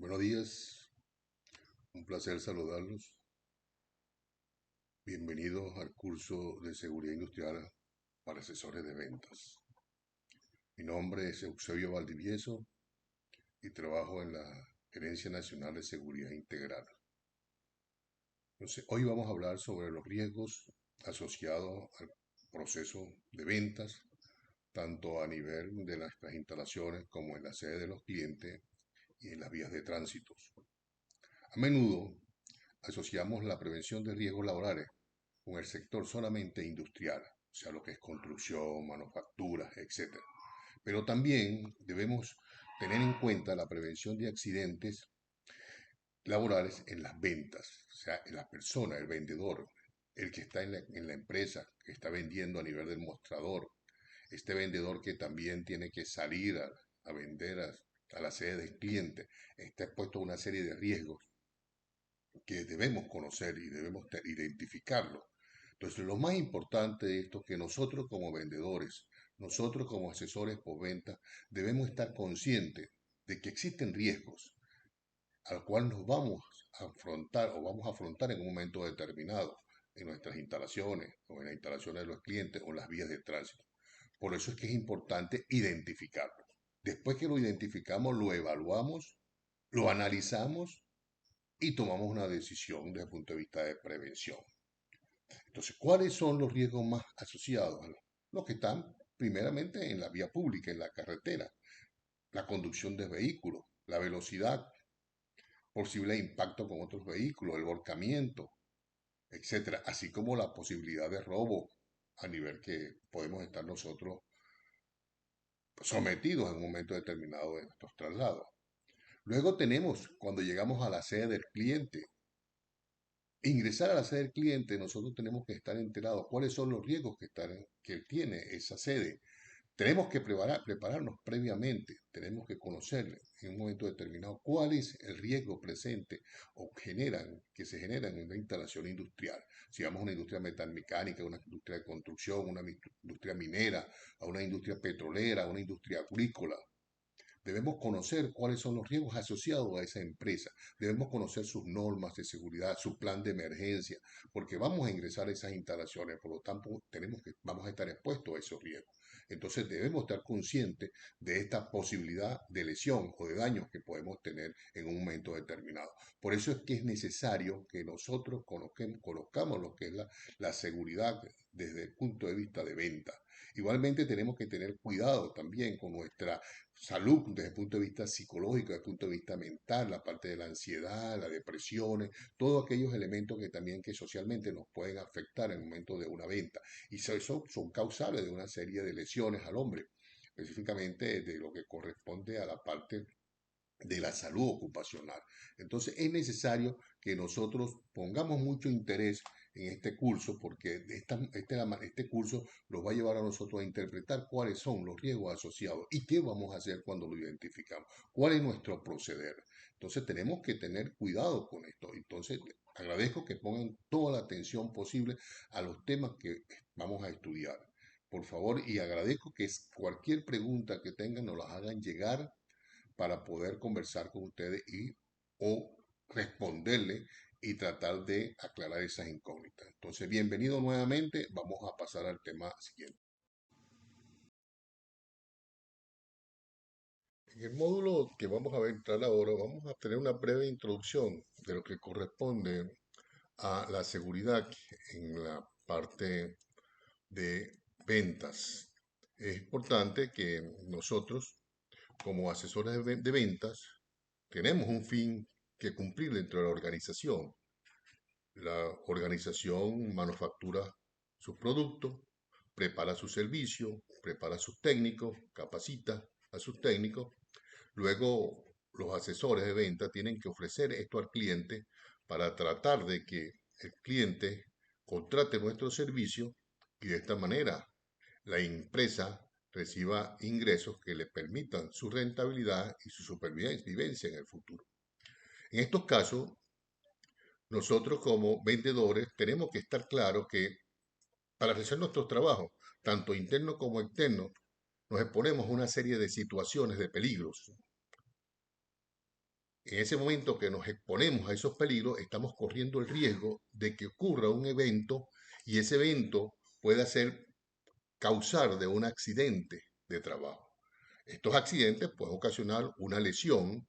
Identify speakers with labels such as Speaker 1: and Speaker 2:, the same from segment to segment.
Speaker 1: Buenos días, un placer saludarlos. Bienvenidos al curso de Seguridad Industrial para asesores de ventas. Mi nombre es Eusebio Valdivieso y trabajo en la Gerencia Nacional de Seguridad Integral. Entonces, hoy vamos a hablar sobre los riesgos asociados al proceso de ventas, tanto a nivel de nuestras instalaciones como en la sede de los clientes y en las vías de tránsito. A menudo asociamos la prevención de riesgos laborales con el sector solamente industrial, o sea, lo que es construcción, manufacturas, etc. Pero también debemos tener en cuenta la prevención de accidentes laborales en las ventas, o sea, en la persona, el vendedor, el que está en la empresa, que está vendiendo a nivel del mostrador, este vendedor que también tiene que salir a vender a la sede del cliente, está expuesto a una serie de riesgos que debemos conocer y debemos identificarlo. Entonces, lo más importante de esto es que nosotros como vendedores, nosotros como asesores por venta, debemos estar conscientes de que existen riesgos al cual nos vamos a afrontar o vamos a afrontar en un momento determinado en nuestras instalaciones o en las instalaciones de los clientes o en las vías de tránsito. Por eso es que es importante identificarlo. Después que lo identificamos, lo evaluamos, lo analizamos y tomamos una decisión desde el punto de vista de prevención. Entonces, ¿cuáles son los riesgos más asociados? Los que están primeramente en la vía pública, en la carretera, la conducción de vehículos, la velocidad, posible impacto con otros vehículos, el volcamiento, etcétera, así como la posibilidad de robo a nivel que podemos estar nosotros sometidos en un momento determinado de nuestros traslados. Luego tenemos, cuando llegamos a la sede del cliente, ingresar a la sede del cliente, nosotros tenemos que estar enterados cuáles son los riesgos que tiene esa sede. Tenemos que prepararnos previamente, tenemos que conocer en un momento determinado cuál es el riesgo presente o que se genera en una instalación industrial. Si vamos a una industria metalmecánica, una industria de construcción, una industria minera, a una industria petrolera, a una industria agrícola, debemos conocer cuáles son los riesgos asociados a esa empresa. Debemos conocer sus normas de seguridad, su plan de emergencia, porque vamos a ingresar a esas instalaciones, por lo tanto, vamos a estar expuestos a esos riesgos. Entonces debemos estar conscientes de esta posibilidad de lesión o de daños que podemos tener en un momento determinado. Por eso es que es necesario que nosotros conozcamos lo que es la seguridad desde el punto de vista de venta. Igualmente tenemos que tener cuidado también con nuestra salud desde el punto de vista psicológico, desde el punto de vista mental, la parte de la ansiedad, las depresiones, todos aquellos elementos que también que socialmente nos pueden afectar en el momento de una venta. Y eso son causales de una serie de lesiones al hombre, específicamente de lo que corresponde a la parte de la salud ocupacional. Entonces es necesario que nosotros pongamos mucho interés en este curso porque este curso nos va a llevar a nosotros a interpretar cuáles son los riesgos asociados y qué vamos a hacer cuando lo identificamos, cuál es nuestro proceder. Entonces tenemos que tener cuidado con esto. Entonces agradezco que pongan toda la atención posible a los temas que vamos a estudiar. Por favor, y agradezco que cualquier pregunta que tengan nos las hagan llegar para poder conversar con ustedes o responderle y tratar de aclarar esas incógnitas. Entonces, bienvenido nuevamente. Vamos a pasar al tema siguiente. En el módulo que vamos a entrar ahora, vamos a tener una breve introducción de lo que corresponde a la seguridad en la parte de ventas. Es importante que nosotros, como asesores de ventas, tenemos un fin que cumplir dentro de la organización. La organización manufactura sus productos, prepara su servicio, prepara a sus técnicos, capacita a sus técnicos. Luego, los asesores de venta tienen que ofrecer esto al cliente para tratar de que el cliente contrate nuestro servicio y de esta manera la empresa reciba ingresos que le permitan su rentabilidad y su supervivencia en el futuro. En estos casos, nosotros como vendedores tenemos que estar claros que para realizar nuestros trabajos, tanto internos como externos, nos exponemos a una serie de situaciones de peligros. En ese momento que nos exponemos a esos peligros, estamos corriendo el riesgo de que ocurra un evento y ese evento pueda ser causar de un accidente de trabajo. Estos accidentes pueden ocasionar una lesión,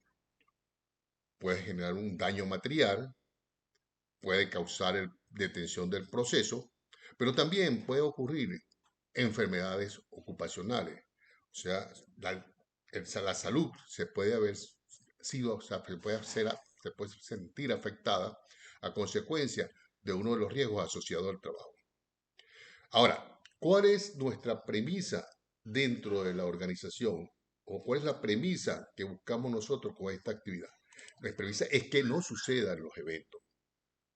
Speaker 1: puede generar un daño material, puede causar detención del proceso, pero también puede ocurrir enfermedades ocupacionales. O sea, la salud se puede haber sido, o sea, se puede sentir afectada a consecuencia de uno de los riesgos asociados al trabajo. Ahora, ¿cuál es nuestra premisa dentro de la organización? ¿O cuál es la premisa que buscamos nosotros con esta actividad? La premisa es que no sucedan los eventos.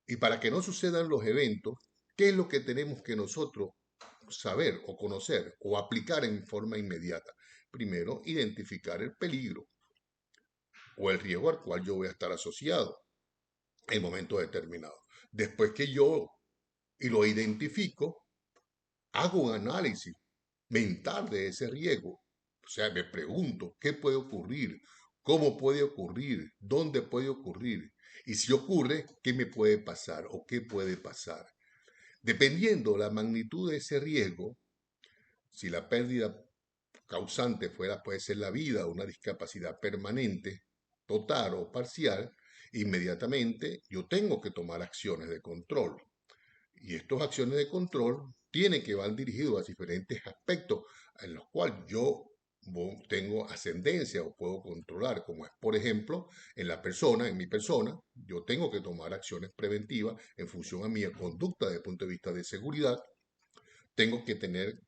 Speaker 1: Y para que no sucedan los eventos, ¿qué es lo que tenemos que nosotros saber o conocer o aplicar en forma inmediata? Primero, identificar el peligro o el riesgo al cual yo voy a estar asociado en momento determinado. Después que yo y lo identifico, hago un análisis mental de ese riesgo. O sea, me pregunto, ¿qué puede ocurrir? ¿Cómo puede ocurrir? ¿Dónde puede ocurrir? Y si ocurre, ¿qué me puede pasar o qué puede pasar? Dependiendo la magnitud de ese riesgo, si la pérdida causante puede ser la vida o una discapacidad permanente, total o parcial, inmediatamente yo tengo que tomar acciones de control. Y estas acciones de control tienen que van dirigidos a diferentes aspectos en los cuales yo tengo ascendencia o puedo controlar, como es, por ejemplo, en la persona, en mi persona, yo tengo que tomar acciones preventivas en función a mi conducta desde el punto de vista de seguridad, tengo que tener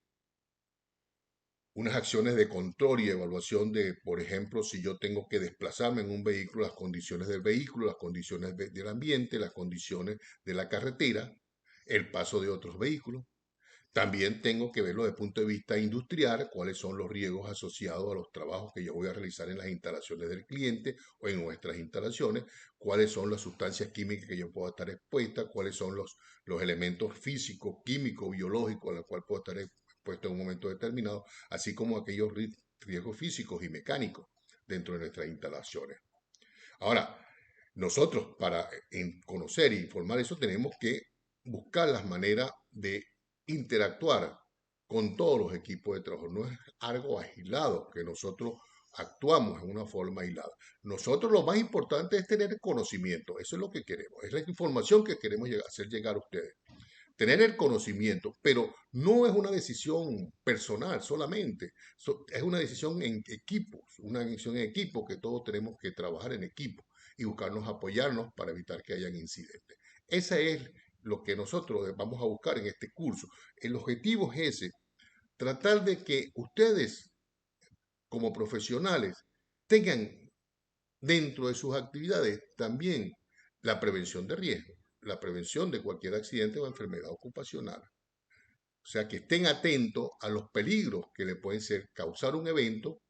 Speaker 1: unas acciones de control y evaluación de, por ejemplo, si yo tengo que desplazarme en un vehículo, las condiciones del vehículo, las condiciones del ambiente, las condiciones de la carretera, el paso de otros vehículos. También tengo que verlo desde el punto de vista industrial, cuáles son los riesgos asociados a los trabajos que yo voy a realizar en las instalaciones del cliente o en nuestras instalaciones, cuáles son las sustancias químicas que yo puedo estar expuesta, cuáles son los elementos físicos, químicos, biológicos a los cuales puedo estar expuesto en un momento determinado, así como aquellos riesgos físicos y mecánicos dentro de nuestras instalaciones. Ahora, nosotros para conocer e informar eso tenemos que buscar las maneras de interactuar con todos los equipos de trabajo. No es algo aislado que nosotros actuamos en una forma aislada. Nosotros lo más importante es tener conocimiento. Eso es lo que queremos. Es la información que queremos hacer llegar a ustedes. Tener el conocimiento, pero no es una decisión personal solamente. Es una decisión en equipos, una decisión en equipo que todos tenemos que trabajar en equipo y buscarnos apoyarnos para evitar que hayan incidentes. Ese es lo que nosotros vamos a buscar en este curso. El objetivo es ese, tratar de que ustedes como profesionales tengan dentro de sus actividades también la prevención de riesgo, la prevención de cualquier accidente o enfermedad ocupacional. O sea, que estén atentos a los peligros que le pueden ser causar un evento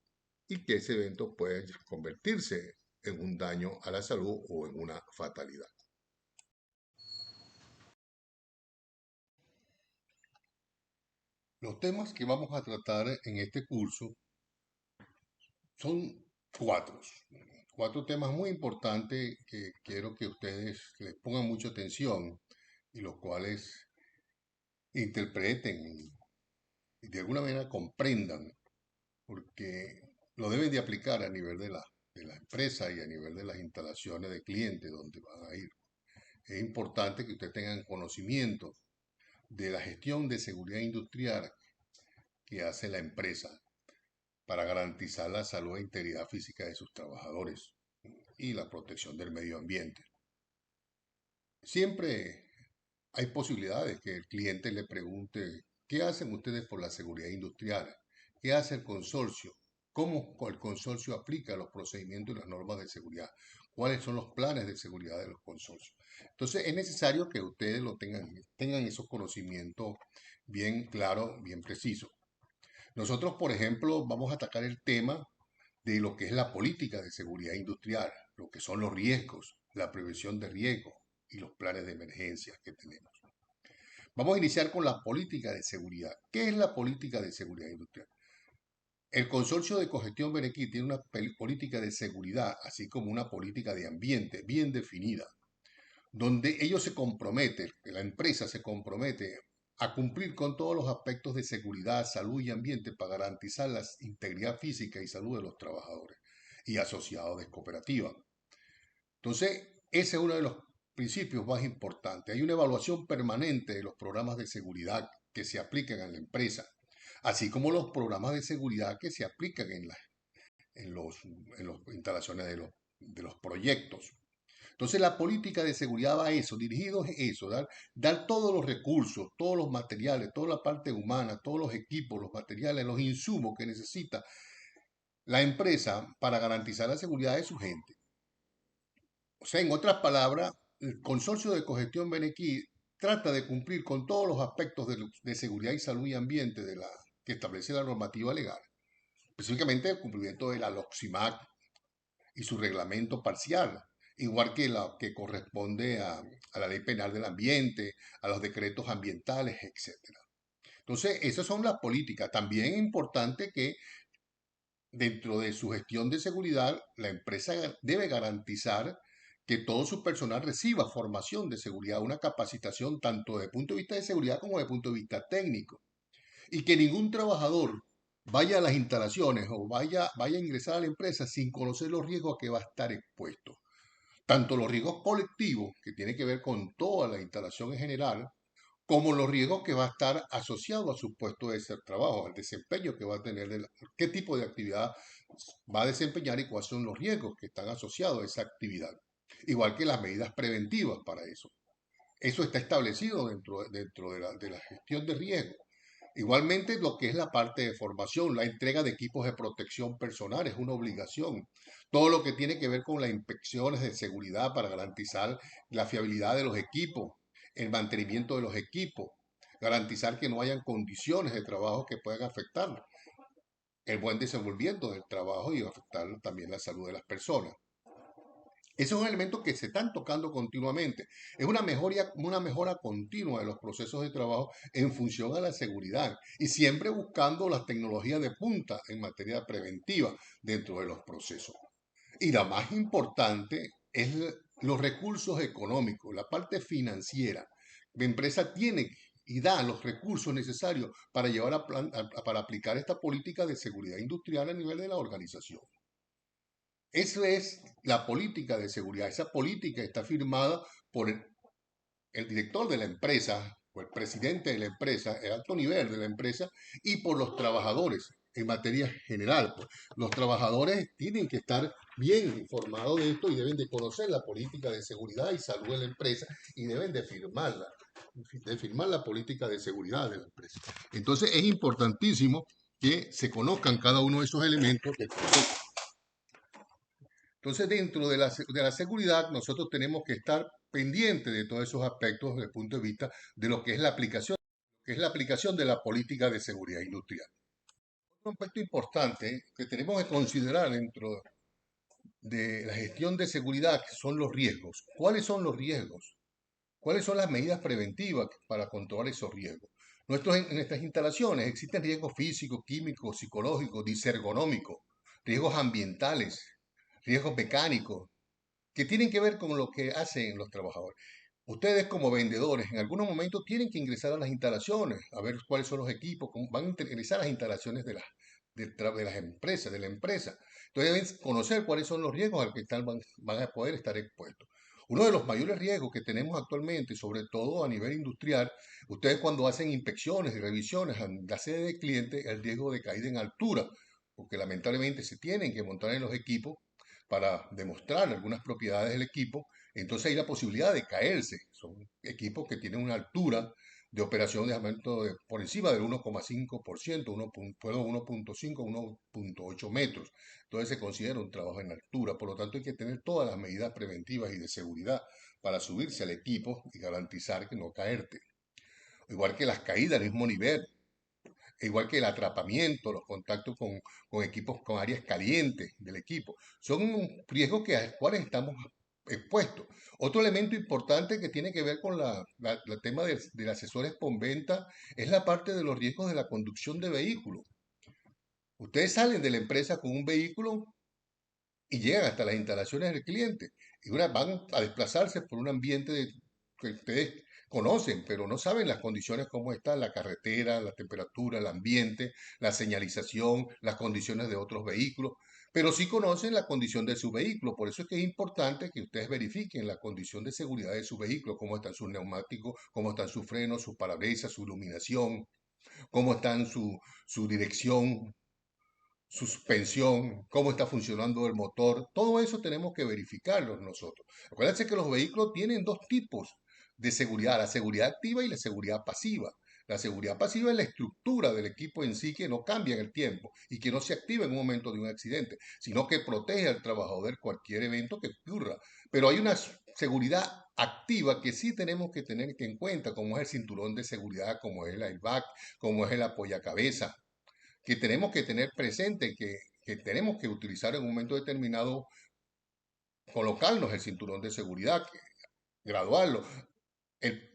Speaker 1: y que ese evento puede convertirse en un daño a la salud o en una fatalidad. Los temas que vamos a tratar en este curso son cuatro. Cuatro temas muy importantes que quiero que ustedes les pongan mucha atención y los cuales interpreten y de alguna manera comprendan, porque lo deben de aplicar a nivel de la empresa y a nivel de las instalaciones de clientes donde van a ir. Es importante que ustedes tengan conocimiento de la gestión de seguridad industrial que hace la empresa para garantizar la salud e integridad física de sus trabajadores y la protección del medio ambiente. Siempre hay posibilidades que el cliente le pregunte, ¿qué hacen ustedes por la seguridad industrial? ¿Qué hace el consorcio? ¿Cómo el consorcio aplica los procedimientos y las normas de seguridad? ¿Cuáles son los planes de seguridad de los consorcios? Entonces es necesario que ustedes tengan esos conocimientos bien claros, bien precisos. Nosotros, por ejemplo, vamos a atacar el tema de lo que es la política de seguridad industrial, lo que son los riesgos, la prevención de riesgos y los planes de emergencia que tenemos. Vamos a iniciar con la política de seguridad. ¿Qué es la política de seguridad industrial? El consorcio de cogestión Benequí tiene una política de seguridad, así como una política de ambiente bien definida, donde ellos se comprometen, la empresa se compromete a cumplir con todos los aspectos de seguridad, salud y ambiente para garantizar la integridad física y salud de los trabajadores y asociados de cooperativa. Entonces, ese es uno de los principios más importantes. Hay una evaluación permanente de los programas de seguridad que se aplican en la empresa, así como los programas de seguridad que se aplican en los, en las instalaciones de los proyectos. Entonces la política de seguridad va a eso, dirigido a eso, dar todos los recursos, todos los materiales, toda la parte humana, todos los equipos, los materiales, los insumos que necesita la empresa para garantizar la seguridad de su gente. O sea, en otras palabras, el consorcio de cogestión Benequí trata de cumplir con todos los aspectos de seguridad y salud y ambiente que establece la normativa legal, específicamente el cumplimiento de la LOXIMAC y su reglamento parcial, igual que la que corresponde a la ley penal del ambiente, a los decretos ambientales, etcétera. Entonces, esas son las políticas. También es importante que dentro de su gestión de seguridad, la empresa debe garantizar que todo su personal reciba formación de seguridad, una capacitación tanto desde el punto de vista de seguridad como desde el punto de vista técnico. Y que ningún trabajador vaya a las instalaciones o vaya a ingresar a la empresa sin conocer los riesgos a que va a estar expuesto. Tanto los riesgos colectivos, que tiene que ver con toda la instalación en general, como los riesgos que va a estar asociado a su puesto de ese trabajo, al desempeño que va a tener, qué tipo de actividad va a desempeñar y cuáles son los riesgos que están asociados a esa actividad. Igual que las medidas preventivas para eso. Eso está establecido dentro de la gestión de riesgo. Igualmente, lo que es la parte de formación, la entrega de equipos de protección personal es una obligación. Todo lo que tiene que ver con las inspecciones de seguridad para garantizar la fiabilidad de los equipos, el mantenimiento de los equipos, garantizar que no hayan condiciones de trabajo que puedan afectar el buen desenvolvimiento del trabajo y afectar también la salud de las personas. Ese es un elemento que se están tocando continuamente. Es una mejora continua de los procesos de trabajo en función a la seguridad y siempre buscando las tecnologías de punta en materia preventiva dentro de los procesos. Y la más importante es los recursos económicos, la parte financiera. La empresa tiene y da los recursos necesarios para para aplicar esta política de seguridad industrial a nivel de la organización. Eso es la política de seguridad. Esa política está firmada por el director de la empresa, o el presidente de la empresa, el alto nivel de la empresa, y por los trabajadores en materia general. Pues. Los trabajadores tienen que estar bien informados de esto y deben de conocer la política de seguridad y salud de la empresa y deben de firmar la política de seguridad de la empresa. Entonces es importantísimo que se conozcan cada uno de esos elementos del proceso. Entonces, dentro de de la seguridad, nosotros tenemos que estar pendientes de todos esos aspectos desde el punto de vista de lo que es la aplicación de la política de seguridad industrial. Un aspecto importante que tenemos que considerar dentro de la gestión de seguridad son los riesgos. ¿Cuáles son los riesgos? ¿Cuáles son las medidas preventivas para controlar esos riesgos? En nuestras instalaciones existen riesgos físicos, químicos, psicológicos, disergonómicos, riesgos ambientales, riesgos mecánicos, que tienen que ver con lo que hacen los trabajadores. Ustedes como vendedores en algunos momentos tienen que ingresar a las instalaciones, a ver cuáles son los equipos, van a ingresar a las instalaciones de las empresas, de la empresa. Entonces deben conocer cuáles son los riesgos al que van a poder estar expuestos. Uno de los mayores riesgos que tenemos actualmente, sobre todo a nivel industrial, ustedes cuando hacen inspecciones y revisiones en la sede del cliente, el riesgo de caída en altura, porque lamentablemente se tienen que montar en los equipos para demostrar algunas propiedades del equipo, entonces hay la posibilidad de caerse. Son equipos que tienen una altura de operación de aumento por encima del 1,5%, 1.5, 1.8 metros. Entonces se considera un trabajo en altura. Por lo tanto, hay que tener todas las medidas preventivas y de seguridad para subirse al equipo y garantizar que no caerte. Igual que las caídas al mismo nivel, igual que el atrapamiento, los contactos con equipos, con áreas calientes del equipo. Son un riesgo a los cuales estamos expuestos. Otro elemento importante que tiene que ver con el tema del asesor postventa es la parte de los riesgos de la conducción de vehículos. Ustedes salen de la empresa con un vehículo y llegan hasta las instalaciones del cliente. Y van a desplazarse por un ambiente que ustedes conocen, pero no saben las condiciones, cómo está la carretera, la temperatura, el ambiente, la señalización, las condiciones de otros vehículos, pero sí conocen la condición de su vehículo. Por eso es que es importante que ustedes verifiquen la condición de seguridad de su vehículo, cómo están sus neumáticos, cómo están sus frenos, sus parabrisas, su iluminación, cómo están su dirección, suspensión, cómo está funcionando el motor, todo eso tenemos que verificarlo nosotros. Acuérdense que los vehículos tienen dos tipos de seguridad, la seguridad activa y la seguridad pasiva. La seguridad pasiva es la estructura del equipo en sí que no cambia en el tiempo y que no se activa en un momento de un accidente, sino que protege al trabajador de cualquier evento que ocurra. Pero hay una seguridad activa que sí tenemos que tener en cuenta, como es el cinturón de seguridad, como es el airbag, como es el apoyacabezas, que tenemos que tener presente, que tenemos que utilizar en un momento determinado, colocarnos el cinturón de seguridad, graduarlo,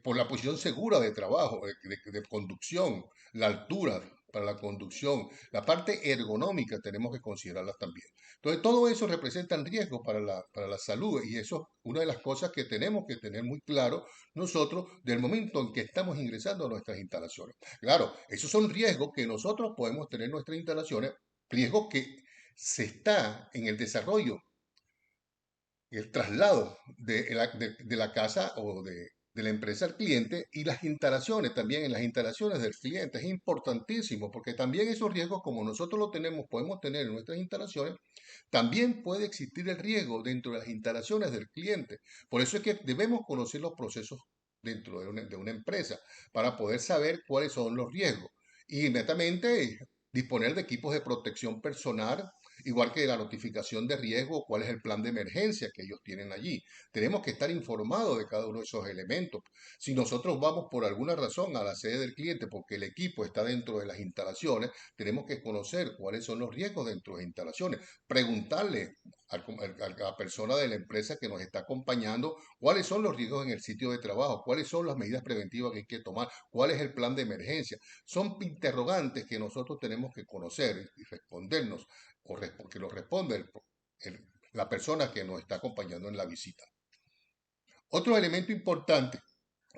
Speaker 1: por la posición segura de trabajo, de conducción, la altura para la conducción, la parte ergonómica tenemos que considerarla también. Entonces, todo eso representa riesgo para la salud y eso es una de las cosas que tenemos que tener muy claro nosotros del momento en que estamos ingresando a nuestras instalaciones. Claro, esos son riesgos que nosotros podemos tener en nuestras instalaciones, riesgos que se está en el desarrollo, el traslado de la casa o de la empresa al cliente y las instalaciones también en las instalaciones del cliente. Es importantísimo porque también esos riesgos, como nosotros lo tenemos, podemos tener en nuestras instalaciones, también puede existir el riesgo dentro de las instalaciones del cliente. Por eso es que debemos conocer los procesos dentro de una empresa para poder saber cuáles son los riesgos. Y inmediatamente disponer de equipos de protección personal, igual que la notificación de riesgo, cuál es el plan de emergencia que ellos tienen allí. Tenemos que estar informados de cada uno de esos elementos. Si nosotros vamos por alguna razón a la sede del cliente porque el equipo está dentro de las instalaciones, tenemos que conocer cuáles son los riesgos dentro de las instalaciones, preguntarle a la persona de la empresa que nos está acompañando cuáles son los riesgos en el sitio de trabajo, cuáles son las medidas preventivas que hay que tomar, cuál es el plan de emergencia. Son interrogantes que nosotros tenemos que conocer y respondernos que lo responde la persona que nos está acompañando en la visita. Otro elemento importante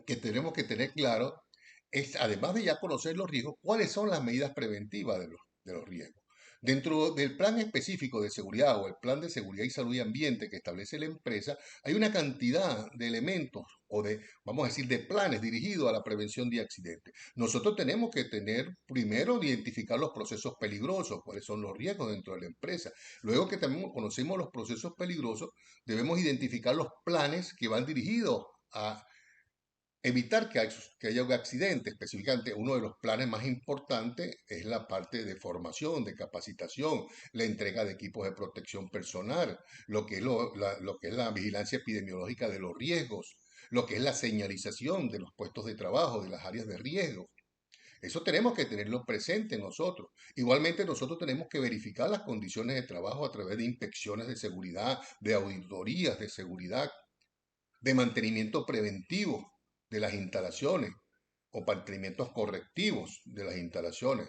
Speaker 1: que tenemos que tener claro es, además de ya conocer los riesgos, cuáles son las medidas preventivas de los riesgos. Dentro del plan específico de seguridad o el plan de seguridad y salud y ambiente que establece la empresa, hay una cantidad de elementos o de, vamos a decir, de planes dirigidos a la prevención de accidentes. Nosotros tenemos que tener, primero, identificar los procesos peligrosos, cuáles son los riesgos dentro de la empresa. Luego que también conocemos los procesos peligrosos, debemos identificar los planes que van dirigidos a evitar que haya un accidente. Específicamente, uno de los planes más importantes es la parte de formación, de capacitación, la entrega de equipos de protección personal, lo que es la vigilancia epidemiológica de los riesgos, lo que es la señalización de los puestos de trabajo, de las áreas de riesgo. Eso tenemos que tenerlo presente nosotros. Igualmente nosotros tenemos que verificar las condiciones de trabajo a través de inspecciones de seguridad, de auditorías de seguridad, de mantenimiento preventivo de las instalaciones o mantenimientos correctivos de las instalaciones.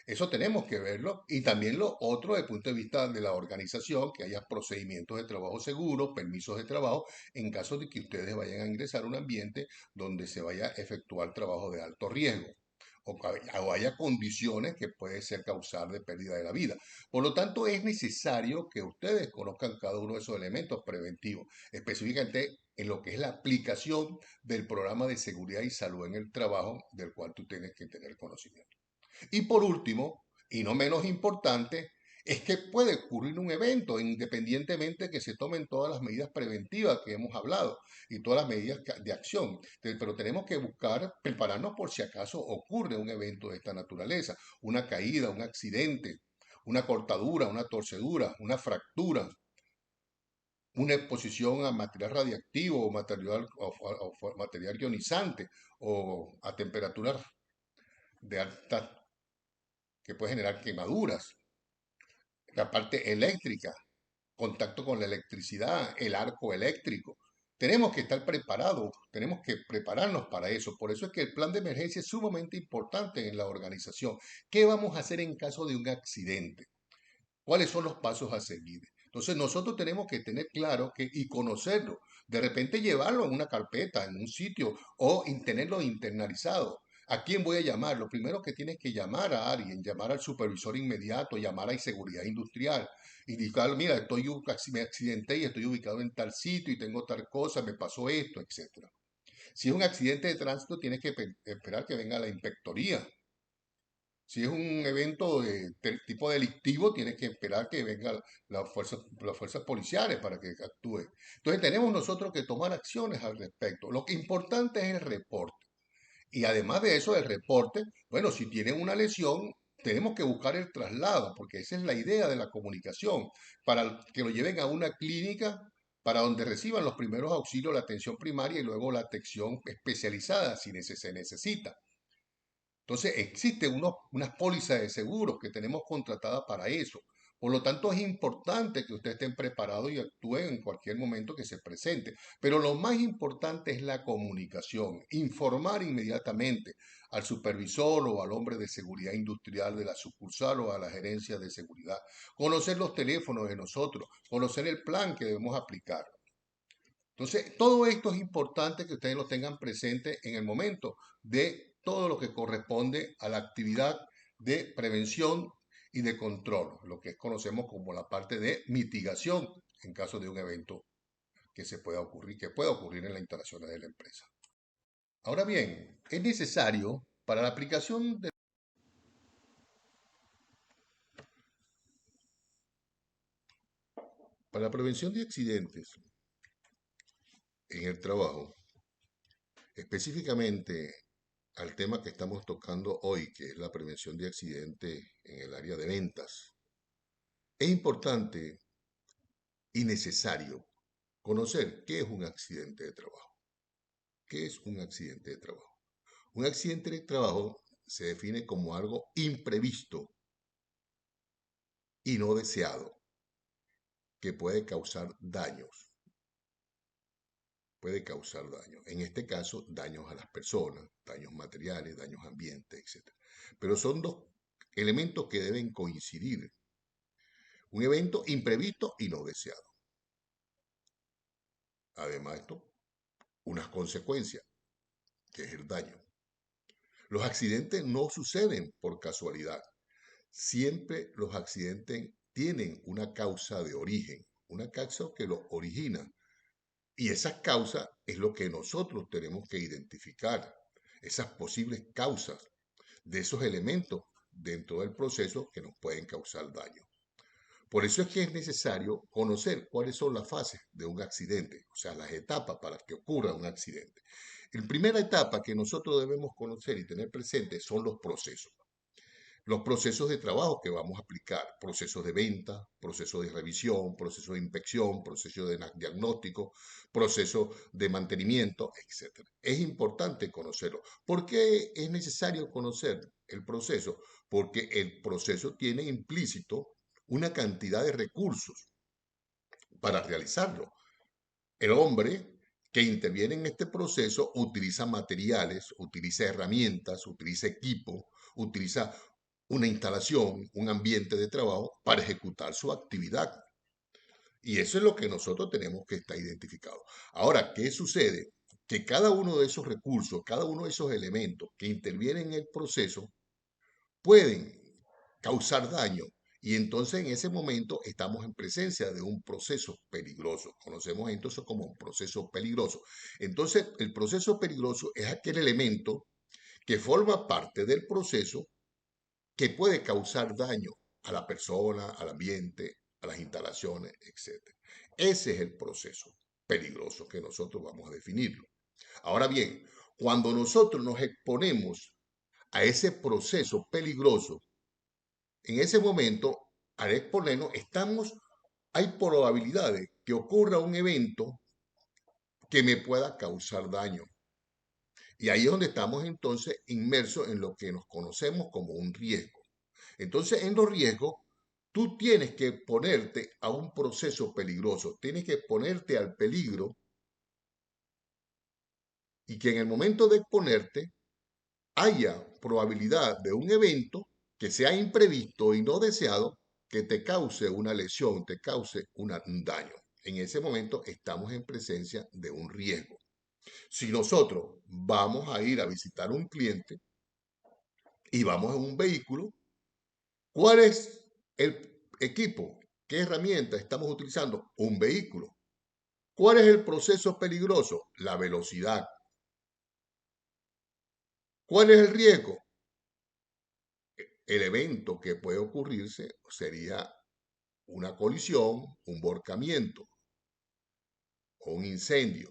Speaker 1: Eso tenemos que verlo y también lo otro desde el punto de vista de la organización, que haya procedimientos de trabajo seguros, permisos de trabajo, en caso de que ustedes vayan a ingresar a un ambiente donde se vaya a efectuar trabajo de alto riesgo o haya condiciones que puede ser causar de pérdida de la vida. Por lo tanto, es necesario que ustedes conozcan cada uno de esos elementos preventivos, específicamente en lo que es la aplicación del programa de seguridad y salud en el trabajo del cual tú tienes que tener conocimiento. Y por último, y no menos importante, es que puede ocurrir un evento independientemente que se tomen todas las medidas preventivas que hemos hablado y todas las medidas de acción. Pero tenemos que buscar prepararnos por si acaso ocurre un evento de esta naturaleza, una caída, un accidente, una cortadura, una torcedura, una fractura, una exposición a material radiactivo o material ionizante o a temperaturas de alta que puede generar quemaduras, la parte eléctrica, contacto con la electricidad, el arco eléctrico. Tenemos que estar preparados, tenemos que prepararnos para eso. Por eso es que el plan de emergencia es sumamente importante en la organización. ¿Qué vamos a hacer en caso de un accidente? ¿Cuáles son los pasos a seguir? Entonces nosotros tenemos que tener claro que y conocerlo. De repente llevarlo en una carpeta, en un sitio o tenerlo internalizado. ¿A quién voy a llamar? Lo primero que tienes que llamar a alguien, llamar al supervisor inmediato, llamar a seguridad industrial, indicar, mira, me accidenté y estoy ubicado en tal sitio y tengo tal cosa, me pasó esto, etcétera. Si es un accidente de tránsito, tienes que esperar que venga la inspectoría. Si es un evento de tipo delictivo, tienes que esperar que vengan las fuerzas policiales para que actúen. Entonces tenemos nosotros que tomar acciones al respecto. Lo que importante es el reporte. Y además de eso, el reporte, bueno, si tienen una lesión, tenemos que buscar el traslado, porque esa es la idea de la comunicación, para que lo lleven a una clínica para donde reciban los primeros auxilios, la atención primaria y luego la atención especializada si se necesita. Entonces, existen unas pólizas de seguros que tenemos contratadas para eso. Por lo tanto, es importante que ustedes estén preparados y actúen en cualquier momento que se presente. Pero lo más importante es la comunicación, informar inmediatamente al supervisor o al hombre de seguridad industrial de la sucursal o a la gerencia de seguridad, conocer los teléfonos de nosotros, conocer el plan que debemos aplicar. Entonces, todo esto es importante que ustedes lo tengan presente en el momento de todo lo que corresponde a la actividad de prevención y de control, lo que conocemos como la parte de mitigación en caso de un evento que pueda ocurrir en las instalaciones de la empresa. Ahora bien, es necesario para la prevención de accidentes en el trabajo, específicamente al tema que estamos tocando hoy, que es la prevención de accidentes en el área de ventas. Es importante y necesario conocer qué es un accidente de trabajo. ¿Qué es un accidente de trabajo? Un accidente de trabajo se define como algo imprevisto y no deseado que puede causar daños. Puede causar daños. En este caso, daños a las personas, daños materiales, daños ambientes, etc. Pero son dos elementos que deben coincidir. Un evento imprevisto y no deseado. Además, esto, unas consecuencias, que es el daño. Los accidentes no suceden por casualidad. Siempre los accidentes tienen una causa de origen, una causa que los origina. Y esa causa es lo que nosotros tenemos que identificar, esas posibles causas de esos elementos dentro del proceso que nos pueden causar daño. Por eso es que es necesario conocer cuáles son las fases de un accidente, o sea, las etapas para que ocurra un accidente. La primera etapa que nosotros debemos conocer y tener presente son los procesos. Los procesos de trabajo que vamos a aplicar, procesos de venta, procesos de revisión, procesos de inspección, procesos de diagnóstico, procesos de mantenimiento, etc. Es importante conocerlo. ¿Por qué es necesario conocer el proceso? Porque el proceso tiene implícito una cantidad de recursos para realizarlo. El hombre que interviene en este proceso utiliza materiales, utiliza herramientas, utiliza equipo, utiliza una instalación, un ambiente de trabajo para ejecutar su actividad. Y eso es lo que nosotros tenemos que estar identificado. Ahora, ¿qué sucede? Que cada uno de esos recursos, cada uno de esos elementos que intervienen en el proceso pueden causar daño. Y entonces en ese momento estamos en presencia de un proceso peligroso. Conocemos entonces como un proceso peligroso. Entonces el proceso peligroso es aquel elemento que forma parte del proceso que puede causar daño a la persona, al ambiente, a las instalaciones, etc. Ese es el proceso peligroso que nosotros vamos a definirlo. Ahora bien, cuando nosotros nos exponemos a ese proceso peligroso, en ese momento, al exponernos, hay probabilidades que ocurra un evento que me pueda causar daño. Y ahí es donde estamos entonces inmersos en lo que nos conocemos como un riesgo. Entonces, en los riesgos, tú tienes que ponerte a un proceso peligroso, tienes que ponerte al peligro y que en el momento de exponerte haya probabilidad de un evento que sea imprevisto y no deseado que te cause una lesión, te cause un daño. En ese momento estamos en presencia de un riesgo. Si nosotros vamos a ir a visitar un cliente y vamos en un vehículo, ¿cuál es el equipo? ¿Qué herramienta estamos utilizando? Un vehículo. ¿Cuál es el proceso peligroso? La velocidad. ¿Cuál es el riesgo? El evento que puede ocurrirse sería una colisión, un volcamiento o un incendio,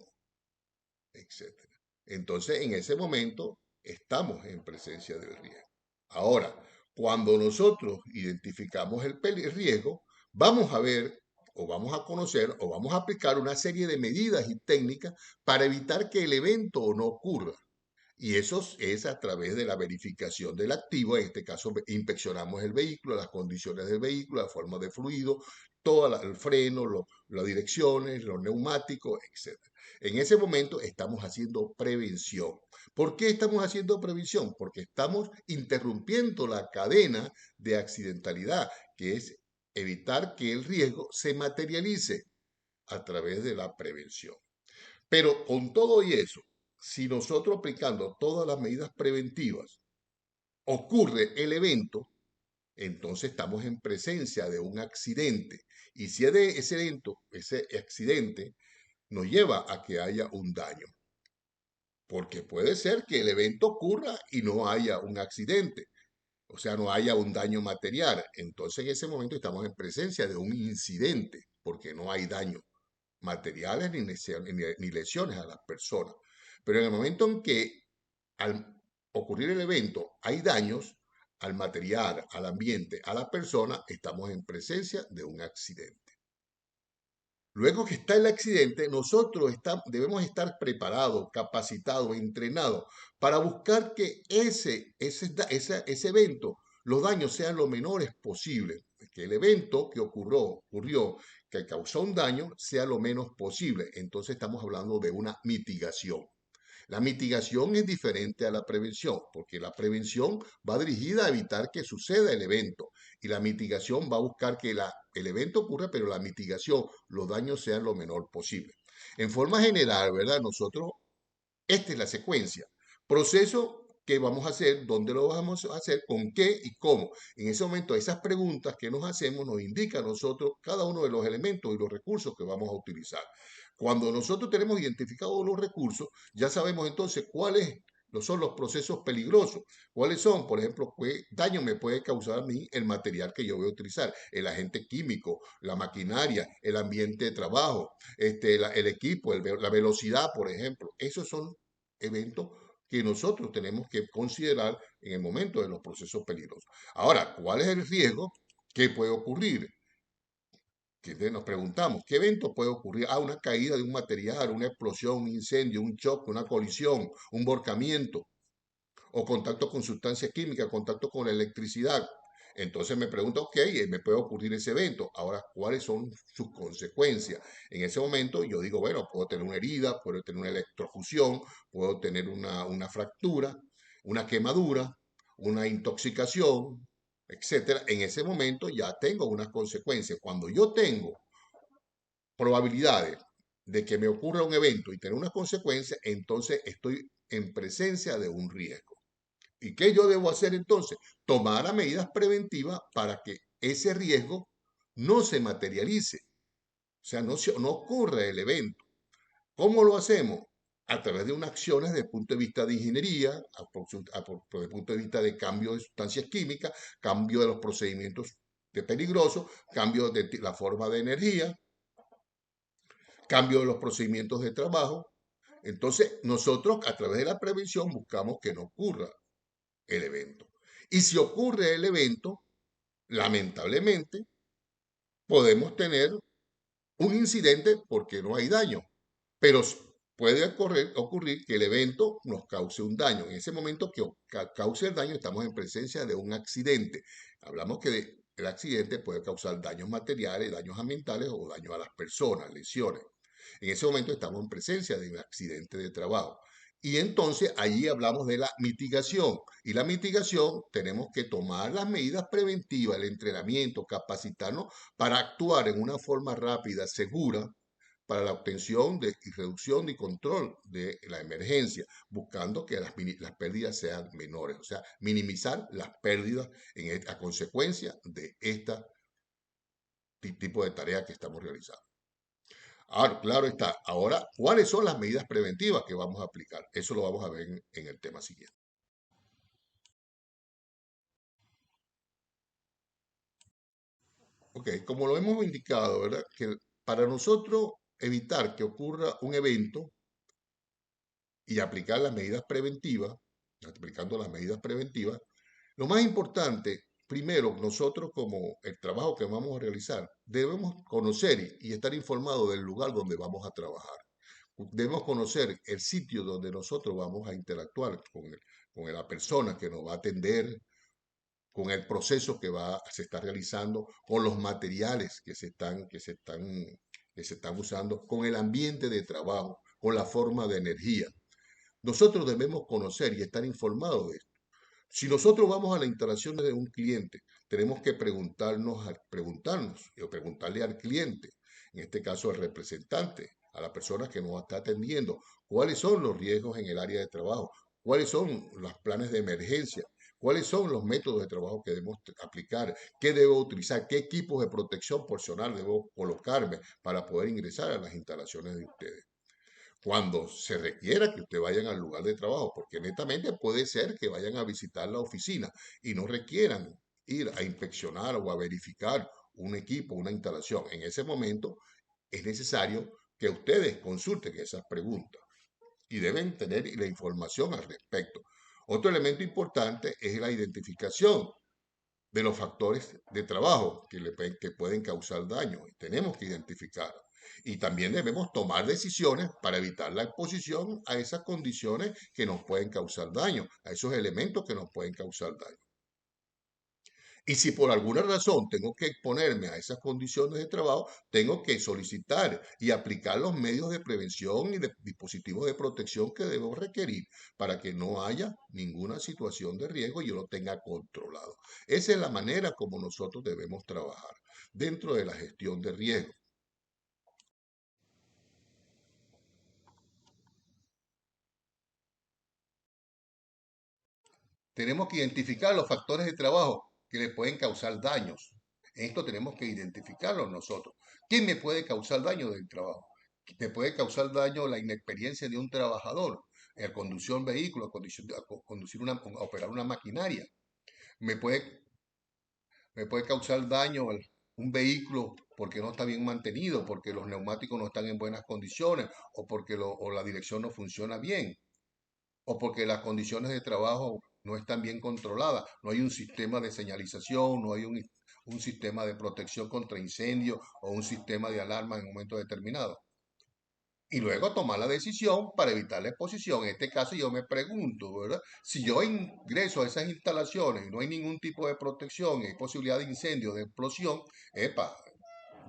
Speaker 1: etcétera. Entonces, en ese momento estamos en presencia del riesgo. Ahora, cuando nosotros identificamos el riesgo, vamos a ver o vamos a conocer o vamos a aplicar una serie de medidas y técnicas para evitar que el evento no ocurra. Y eso es a través de la verificación del activo. En este caso, inspeccionamos el vehículo, las condiciones del vehículo, la forma de fluido, todo el freno, las direcciones, los neumáticos, etc. En ese momento estamos haciendo prevención. ¿Por qué estamos haciendo prevención? Porque estamos interrumpiendo la cadena de accidentalidad, que es evitar que el riesgo se materialice a través de la prevención. Pero con todo y eso, si nosotros aplicando todas las medidas preventivas ocurre el evento, entonces estamos en presencia de un accidente. Y si ese evento, ese accidente, nos lleva a que haya un daño. Porque puede ser que el evento ocurra y no haya un accidente, o sea, no haya un daño material. Entonces en ese momento estamos en presencia de un incidente, porque no hay daño materiales ni lesiones a las personas. Pero en el momento en que al ocurrir el evento hay daños al material, al ambiente, a la persona, estamos en presencia de un accidente. Luego que está el accidente, nosotros debemos estar preparados, capacitados, entrenados para buscar que ese evento, los daños sean lo menores posible, que el evento que ocurrió, que causó un daño, sea lo menos posible. Entonces estamos hablando de una mitigación. La mitigación es diferente a la prevención, porque la prevención va dirigida a evitar que suceda el evento y la mitigación va a buscar que el evento ocurra, pero la mitigación, los daños sean lo menor posible. En forma general, ¿verdad? Nosotros, esta es la secuencia. Proceso que vamos a hacer, dónde lo vamos a hacer, con qué y cómo. En ese momento, esas preguntas que nos hacemos nos indican a nosotros cada uno de los elementos y los recursos que vamos a utilizar. Cuando nosotros tenemos identificados los recursos, ya sabemos entonces cuáles son los procesos peligrosos. ¿Cuáles son? Por ejemplo, qué daño me puede causar a mí el material que yo voy a utilizar, el agente químico, la maquinaria, el ambiente de trabajo, el equipo, la velocidad, por ejemplo. Esos son eventos que nosotros tenemos que considerar en el momento de los procesos peligrosos. Ahora, ¿cuál es el riesgo que puede ocurrir? Que nos preguntamos, ¿qué evento puede ocurrir? Ah, una caída de un material, una explosión, un incendio, un choque, una colisión, un volcamiento, o contacto con sustancias químicas, contacto con la electricidad. Entonces me pregunto, ok, me puede ocurrir ese evento. Ahora, ¿cuáles son sus consecuencias? En ese momento yo digo, bueno, puedo tener una herida, puedo tener una electrofusión, puedo tener una fractura, una quemadura, una intoxicación, etcétera. En ese momento ya tengo unas consecuencias. Cuando yo tengo probabilidades de que me ocurra un evento y tener una consecuencia, entonces estoy en presencia de un riesgo. ¿Y qué yo debo hacer entonces? Tomar las medidas preventivas para que ese riesgo no se materialice, o sea, no ocurra el evento. ¿Cómo lo hacemos? A través de unas acciones desde el punto de vista de ingeniería, desde el punto de vista de cambio de sustancias químicas, cambio de los procedimientos de peligrosos, cambio de la forma de energía, cambio de los procedimientos de trabajo. Entonces, nosotros a través de la prevención buscamos que no ocurra el evento. Y si ocurre el evento, lamentablemente, podemos tener un incidente porque no hay daño, pero puede ocurrir que el evento nos cause un daño. En ese momento que cause el daño, estamos en presencia de un accidente. Hablamos que el accidente puede causar daños materiales, daños ambientales o daños a las personas, lesiones. En ese momento estamos en presencia de un accidente de trabajo. Y entonces allí hablamos de la mitigación. Y la mitigación tenemos que tomar las medidas preventivas, el entrenamiento, capacitarnos para actuar en una forma rápida, segura, para la obtención y reducción y control de la emergencia, buscando que las pérdidas sean menores, o sea, minimizar las pérdidas a consecuencia de este tipo de tarea que estamos realizando. Ahora, claro está. Ahora, ¿cuáles son las medidas preventivas que vamos a aplicar? Eso lo vamos a ver en el tema siguiente. Ok, como lo hemos indicado, ¿verdad? Que para nosotros evitar que ocurra un evento y aplicar las medidas preventivas, aplicando las medidas preventivas, lo más importante, primero, nosotros como el trabajo que vamos a realizar, debemos conocer y estar informados del lugar donde vamos a trabajar. Debemos conocer el sitio donde nosotros vamos a interactuar con la persona que nos va a atender, con el proceso se está realizando, con los materiales que se están usando, con el ambiente de trabajo, con la forma de energía. Nosotros debemos conocer y estar informados de esto. Si nosotros vamos a la instalación de un cliente, tenemos que preguntarnos o preguntarle al cliente, en este caso al representante, a la persona que nos está atendiendo, cuáles son los riesgos en el área de trabajo, cuáles son los planes de emergencia, cuáles son los métodos de trabajo que debemos aplicar, qué debo utilizar, qué equipos de protección personal debo colocarme para poder ingresar a las instalaciones de ustedes cuando se requiera que usted vayan al lugar de trabajo, porque netamente puede ser que vayan a visitar la oficina y no requieran ir a inspeccionar o a verificar un equipo, una instalación. En ese momento es necesario que ustedes consulten esas preguntas y deben tener la información al respecto. Otro elemento importante es la identificación de los factores de trabajo que pueden causar daño. Tenemos que identificar. Y también debemos tomar decisiones para evitar la exposición a esas condiciones que nos pueden causar daño, a esos elementos que nos pueden causar daño. Y si por alguna razón tengo que exponerme a esas condiciones de trabajo, tengo que solicitar y aplicar los medios de prevención y de dispositivos de protección que debo requerir para que no haya ninguna situación de riesgo y yo lo tenga controlado. Esa es la manera como nosotros debemos trabajar dentro de la gestión de riesgo. Tenemos que identificar los factores de trabajo que le pueden causar daños. Esto tenemos que identificarlo nosotros. ¿Quién me puede causar daño del trabajo? Me puede causar daño la inexperiencia de un trabajador en conducir un vehículo, a operar una maquinaria. Me puede, me puede causar daño un vehículo porque no está bien mantenido, porque los neumáticos no están en buenas condiciones o porque o la dirección no funciona bien o porque las condiciones de trabajo no están bien controladas, no hay un sistema de señalización, no hay un sistema de protección contra incendio o un sistema de alarma en un momento determinado. Y luego tomar la decisión para evitar la exposición. En este caso yo me pregunto, ¿verdad? Si yo ingreso a esas instalaciones y no hay ningún tipo de protección, y hay posibilidad de incendio, de explosión, epa,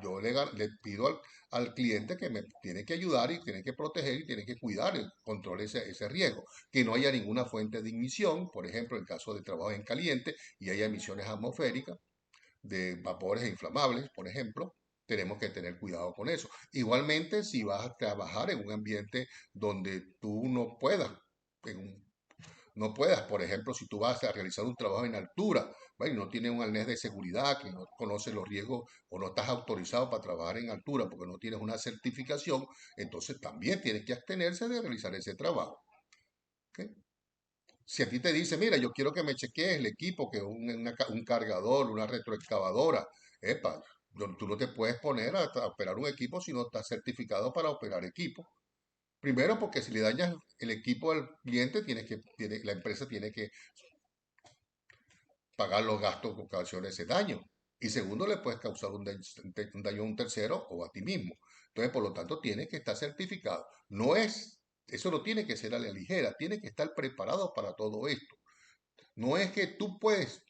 Speaker 1: yo le pido al cliente que me tiene que ayudar y tiene que proteger y tiene que cuidar, controlar ese riesgo. Que no haya ninguna fuente de ignición, por ejemplo, en caso de trabajo en caliente y haya emisiones atmosféricas de vapores inflamables, por ejemplo, tenemos que tener cuidado con eso. Igualmente, si vas a trabajar en un ambiente donde tú no puedas, por ejemplo, si tú vas a realizar un trabajo en altura, bueno, y no tienes un arnés de seguridad, que no conoces los riesgos o no estás autorizado para trabajar en altura porque no tienes una certificación, entonces también tienes que abstenerse de realizar ese trabajo. ¿Ok? Si a ti te dice, mira, yo quiero que me chequees el equipo, que un cargador, una retroexcavadora, epa, tú no te puedes poner a operar un equipo si no estás certificado para operar equipo. Primero, porque si le dañas el equipo al cliente, la empresa tiene que pagar los gastos que ocasiona ese daño. Y segundo, le puedes causar un daño a un tercero o a ti mismo. Entonces, por lo tanto, tiene que estar certificado. Eso no tiene que ser a la ligera, tiene que estar preparado para todo esto. No es que tú puedes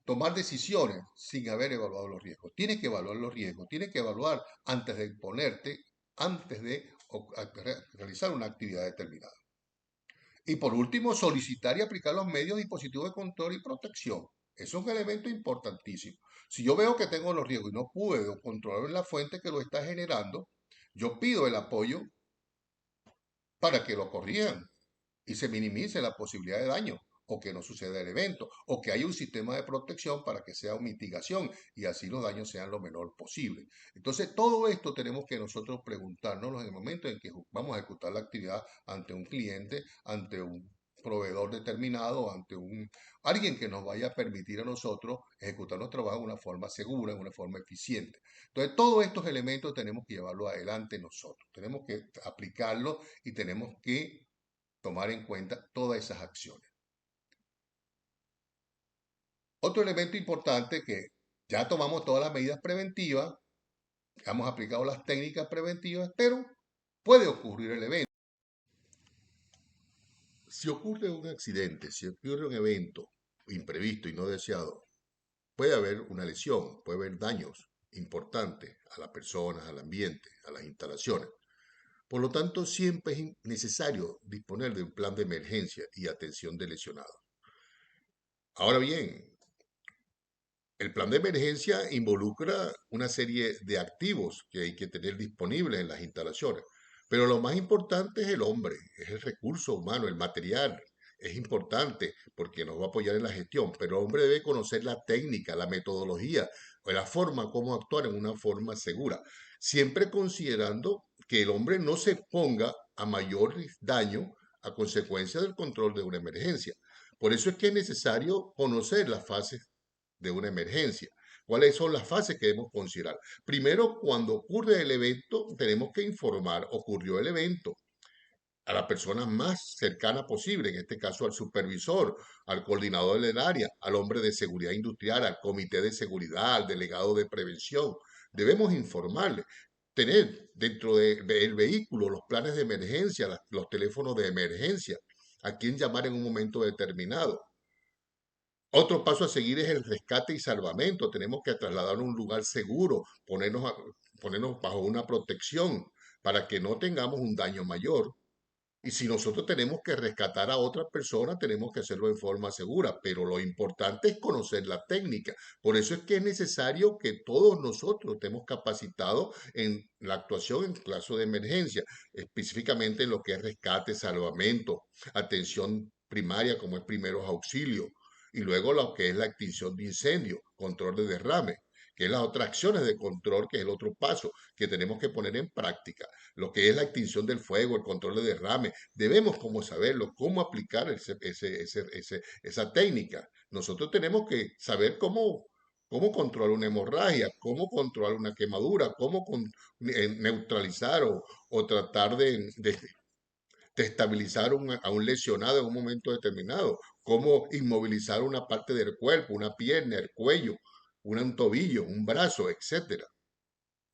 Speaker 1: tomar decisiones sin haber evaluado los riesgos. Tienes que evaluar los riesgos, tienes que evaluar antes de ponerte, antes de realizar una actividad determinada. Y por último, solicitar y aplicar los medios, dispositivos de control y protección. Eso es un elemento importantísimo. Si yo veo que tengo los riesgos y no puedo controlar la fuente que lo está generando, yo pido el apoyo para que lo corrijan y se minimice la posibilidad de daño o que no suceda el evento o que haya un sistema de protección para que sea una mitigación y así los daños sean lo menor posible. Entonces, todo esto tenemos que nosotros preguntarnos en el momento en que vamos a ejecutar la actividad ante un cliente, ante un proveedor determinado, ante alguien que nos vaya a permitir a nosotros ejecutar nuestro trabajo de una forma segura, de una forma eficiente. Entonces, todos estos elementos tenemos que llevarlos adelante nosotros, tenemos que aplicarlos y tenemos que tomar en cuenta todas esas acciones. Otro elemento importante que ya tomamos todas las medidas preventivas, hemos aplicado las técnicas preventivas, pero puede ocurrir el evento. Si ocurre un accidente, si ocurre un evento imprevisto y no deseado, puede haber una lesión, puede haber daños importantes a las personas, al ambiente, a las instalaciones. Por lo tanto, siempre es necesario disponer de un plan de emergencia y atención de lesionados. Ahora bien, el plan de emergencia involucra una serie de activos que hay que tener disponibles en las instalaciones, pero lo más importante es el hombre, es el recurso humano, el material. Es importante porque nos va a apoyar en la gestión, pero el hombre debe conocer la técnica, la metodología o la forma como actuar en una forma segura, siempre considerando que el hombre no se ponga a mayor daño a consecuencia del control de una emergencia. Por eso es que es necesario conocer las fases de una emergencia. ¿Cuáles son las fases que debemos considerar? Primero, cuando ocurre el evento, tenemos que informar, ocurrió el evento, a la persona más cercana posible, en este caso al supervisor, al coordinador del área, al hombre de seguridad industrial, al comité de seguridad, al delegado de prevención. Debemos informarle, tener dentro del vehículo los planes de emergencia, los teléfonos de emergencia, a quién llamar en un momento determinado. Otro paso a seguir es el rescate y salvamento. Tenemos que trasladarnos a un lugar seguro, ponernos bajo una protección para que no tengamos un daño mayor. Y si nosotros tenemos que rescatar a otra persona, tenemos que hacerlo en forma segura. Pero lo importante es conocer la técnica. Por eso es que es necesario que todos nosotros estemos capacitados en la actuación en caso de emergencia, específicamente en lo que es rescate, salvamento, atención primaria como es primeros auxilios y luego lo que es la extinción de incendio, control de derrame, que es las otras acciones de control, que es el otro paso que tenemos que poner en práctica. Lo que es la extinción del fuego, el control de derrame, debemos como saberlo, cómo aplicar esa técnica. Nosotros tenemos que saber cómo controlar una hemorragia, cómo controlar una quemadura, neutralizar o tratar de estabilizar a un lesionado en un momento determinado, cómo inmovilizar una parte del cuerpo, una pierna, el cuello, un tobillo, un brazo, etcétera.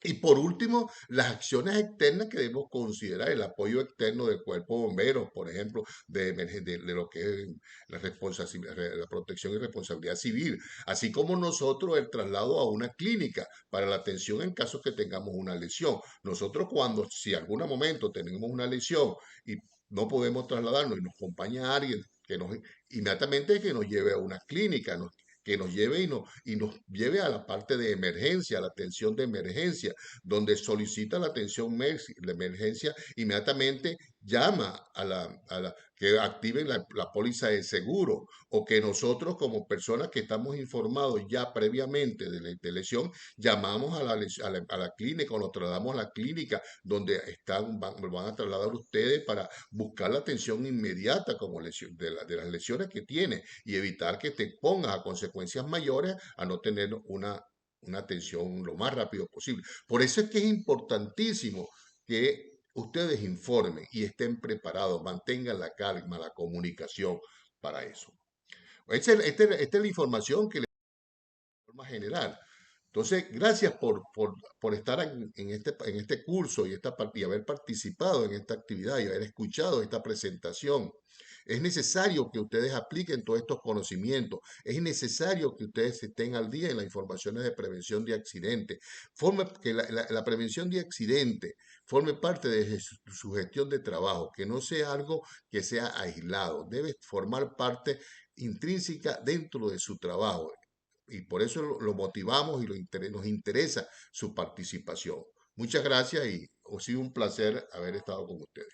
Speaker 1: Y por último, las acciones externas que debemos considerar, el apoyo externo del cuerpo de bomberos, por ejemplo, de lo que es la protección y responsabilidad civil, así como nosotros el traslado a una clínica para la atención en caso que tengamos una lesión. Nosotros cuando, si en algún momento tenemos una lesión y no podemos trasladarnos y nos acompaña alguien que nos inmediatamente que nos lleve a una clínica, que nos lleve y nos lleve a la parte de emergencia, a la atención de emergencia, donde solicita la atención de emergencia, inmediatamente llama que activen la póliza de seguro o que nosotros como personas que estamos informados ya previamente de lesión, llamamos a la clínica o nos trasladamos a la clínica donde van a trasladar ustedes para buscar la atención inmediata como de las lesiones que tiene y evitar que te pongas a consecuencias mayores a no tener una atención lo más rápido posible. Por eso es que es importantísimo que ustedes informen y estén preparados, mantengan la calma, la comunicación para eso. Esta es la información que les doy de forma general. Entonces, gracias por estar en este curso y haber participado en esta actividad y haber escuchado esta presentación. Es necesario que ustedes apliquen todos estos conocimientos. Es necesario que ustedes estén al día en las informaciones de prevención de accidentes. Que la prevención de accidentes
Speaker 2: forme parte de su gestión de trabajo, que no sea algo que sea aislado, debe formar parte intrínseca dentro de su trabajo. Y por eso lo motivamos y nos interesa su participación. Muchas gracias y ha sido un placer haber estado con ustedes.